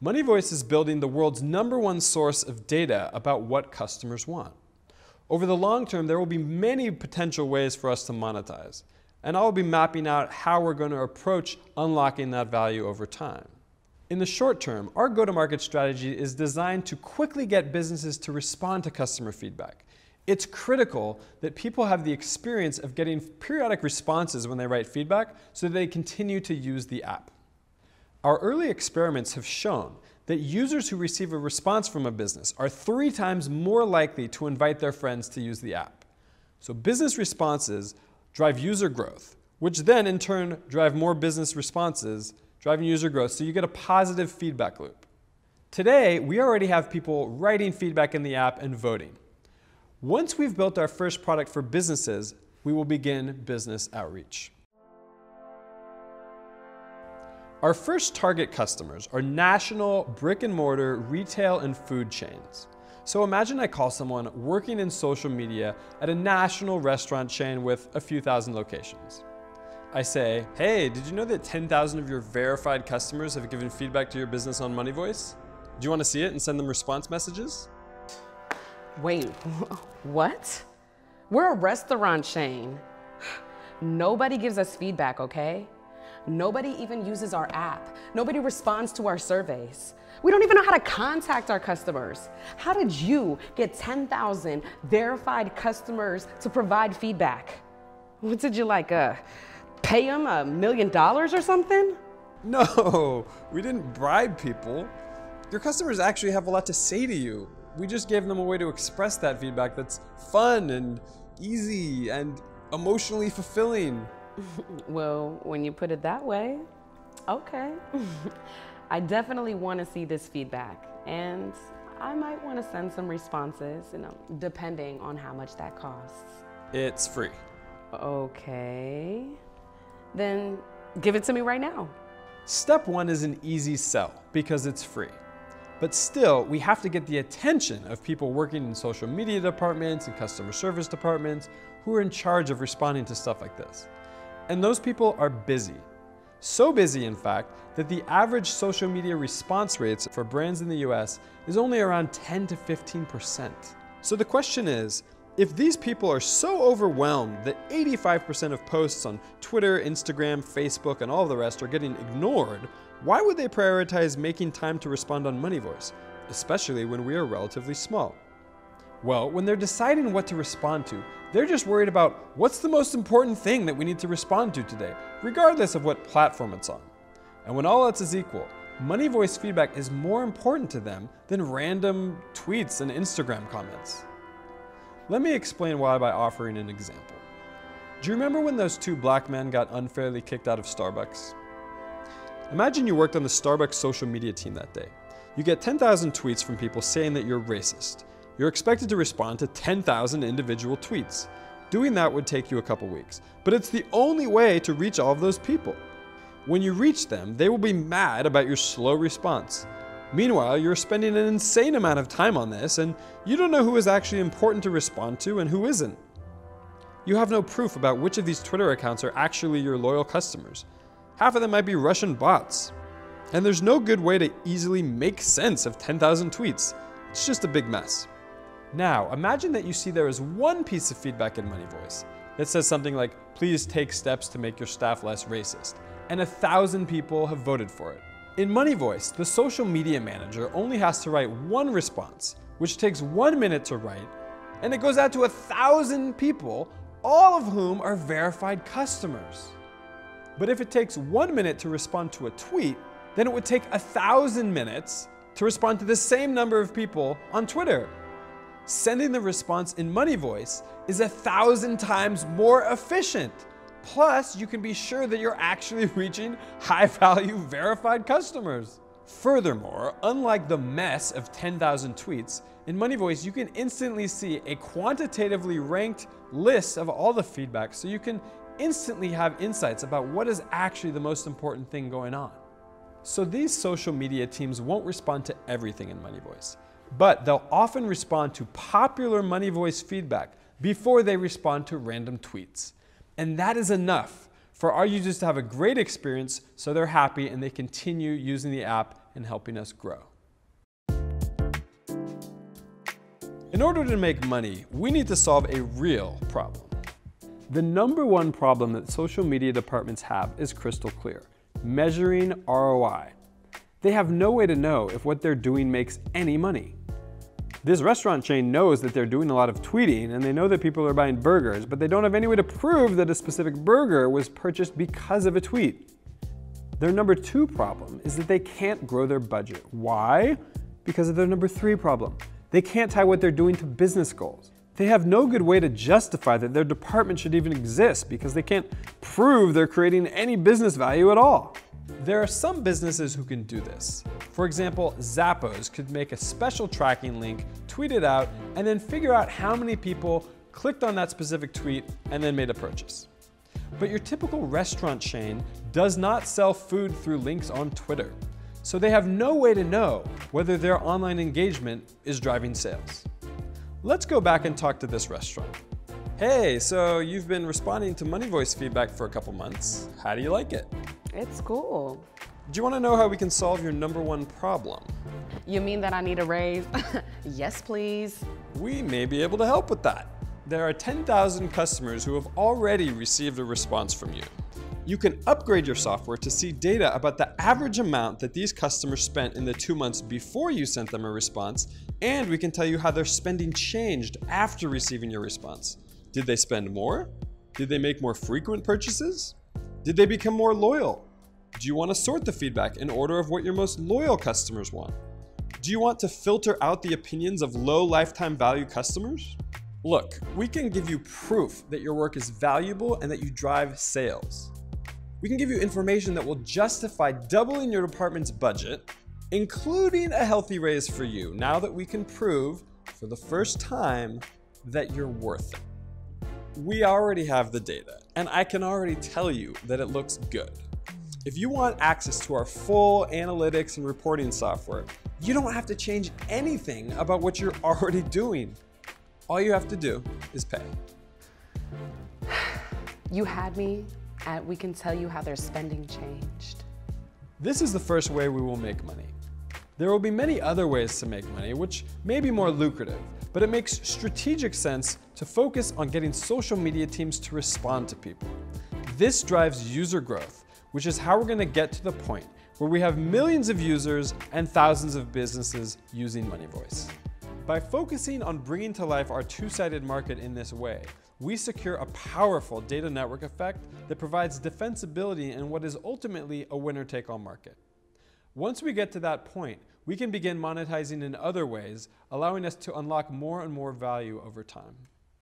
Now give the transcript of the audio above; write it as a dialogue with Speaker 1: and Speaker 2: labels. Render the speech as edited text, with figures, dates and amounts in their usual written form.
Speaker 1: MoneyVoice is building the world's #1 source of data about what customers want. Over the long term, there will be many potential ways for us to monetize, and I'll be mapping out how we're going to approach unlocking that value over time. In the short term, our go-to-market strategy is designed to quickly get businesses to respond to customer feedback. It's critical that people have the experience of getting periodic responses when they write feedback so that they continue to use the app. Our early experiments have shown that users who receive a response from a business are 3 times more likely to invite their friends to use the app. So business responses drive user growth, which then in turn drive more business responses, driving user growth, so you get a positive feedback loop. Today, we already have people writing feedback in the app and voting. Once we've built our first product for businesses, we will begin business outreach. Our first target customers are national brick-and-mortar retail and food chains. So imagine I call someone working in social media at a national restaurant chain with a few thousand locations. I say, hey, did you know that 10,000 of your verified customers have given feedback to your business on MoneyVoice? Do you want to see it and send them response messages?
Speaker 2: Wait, what? We're a restaurant chain. Nobody gives us feedback, okay? Nobody even uses our app. Nobody responds to our surveys. We don't even know how to contact our customers. How did you get 10,000 verified customers to provide feedback? What did you pay them $1 million or something?
Speaker 1: No, we didn't bribe people. Your customers actually have a lot to say to you. We just gave them a way to express that feedback that's fun and easy and emotionally fulfilling.
Speaker 2: Well, when you put it that way, okay. I definitely want to see this feedback, and I might want to send some responses, depending on how much that costs.
Speaker 1: It's free.
Speaker 2: Okay. Then give it to me right now.
Speaker 1: Step 1 is an easy sell because it's free. But still, we have to get the attention of people working in social media departments and customer service departments who are in charge of responding to stuff like this. And those people are busy. So busy, in fact, that the average social media response rates for brands in the US is only around 10 to 15%. So the question is, if these people are so overwhelmed that 85% of posts on Twitter, Instagram, Facebook, and all the rest are getting ignored, why would they prioritize making time to respond on MoneyVoice, especially when we are relatively small? Well, when they're deciding what to respond to, they're just worried about what's the most important thing that we need to respond to today, regardless of what platform it's on. And when all else is equal, MoneyVoice feedback is more important to them than random tweets and Instagram comments. Let me explain why by offering an example. Do you remember when those 2 black men got unfairly kicked out of Starbucks? Imagine you worked on the Starbucks social media team that day. You get 10,000 tweets from people saying that you're racist. You're expected to respond to 10,000 individual tweets. Doing that would take you a couple weeks, but it's the only way to reach all of those people. When you reach them, they will be mad about your slow response. Meanwhile, you're spending an insane amount of time on this, and you don't know who is actually important to respond to and who isn't. You have no proof about which of these Twitter accounts are actually your loyal customers. Half of them might be Russian bots. And there's no good way to easily make sense of 10,000 tweets. It's just a big mess. Now, imagine that you see there is one piece of feedback in MoneyVoice that says something like, please take steps to make your staff less racist, and 1,000 people have voted for it. In MoneyVoice, the social media manager only has to write one response, which takes 1 minute to write, and it goes out to 1,000 people, all of whom are verified customers. But if it takes 1 minute to respond to a tweet, then it would take 1,000 minutes to respond to the same number of people on Twitter. Sending the response in MoneyVoice is 1,000 times more efficient. Plus, you can be sure that you're actually reaching high-value verified customers. Furthermore, unlike the mess of 10,000 tweets, in MoneyVoice you can instantly see a quantitatively ranked list of all the feedback, so you can instantly have insights about what is actually the most important thing going on. So these social media teams won't respond to everything in MoneyVoice, but they'll often respond to popular MoneyVoice feedback before they respond to random tweets. And that is enough for our users to have a great experience so they're happy and they continue using the app in helping us grow. In order to make money, we need to solve a real problem. The number one problem that social media departments have is crystal clear: measuring ROI. They have no way to know if what they're doing makes any money. This restaurant chain knows that they're doing a lot of tweeting, and they know that people are buying burgers, but they don't have any way to prove that a specific burger was purchased because of a tweet. Their number two problem is that they can't grow their budget. Why? Because of their number three problem. They can't tie what they're doing to business goals. They have no good way to justify that their department should even exist because they can't prove they're creating any business value at all. There are some businesses who can do this. For example, Zappos could make a special tracking link, tweet it out, and then figure out how many people clicked on that specific tweet and then made a purchase. But your typical restaurant chain does not sell food through links on Twitter, so they have no way to know whether their online engagement is driving sales. Let's go back and talk to this restaurant. Hey, so you've been responding to MoneyVoice feedback for a couple months. How do you like it?
Speaker 2: It's cool.
Speaker 1: Do you want to know how we can solve your number one problem?
Speaker 2: You mean that I need a raise? Yes, please.
Speaker 1: We may be able to help with that. There are 10,000 customers who have already received a response from you. You can upgrade your software to see data about the average amount that these customers spent in the 2 months before you sent them a response, and we can tell you how their spending changed after receiving your response. Did they spend more? Did they make more frequent purchases? Did they become more loyal? Do you want to sort the feedback in order of what your most loyal customers want? Do you want to filter out the opinions of low lifetime value customers? Look, we can give you proof that your work is valuable and that you drive sales. We can give you information that will justify doubling your department's budget, including a healthy raise for you, now that we can prove, for the first time, that you're worth it. We already have the data, and I can already tell you that it looks good. If you want access to our full analytics and reporting software, you don't have to change anything about what you're already doing. All you have to do is pay.
Speaker 2: You had me at we can tell you how their spending changed.
Speaker 1: This is the first way we will make money. There will be many other ways to make money, which may be more lucrative, but it makes strategic sense to focus on getting social media teams to respond to people. This drives user growth, which is how we're going to get to the point where we have millions of users and thousands of businesses using MoneyVoice. By focusing on bringing to life our two-sided market in this way, we secure a powerful data network effect that provides defensibility in what is ultimately a winner-take-all market. Once we get to that point, we can begin monetizing in other ways, allowing us to unlock more and more value over time.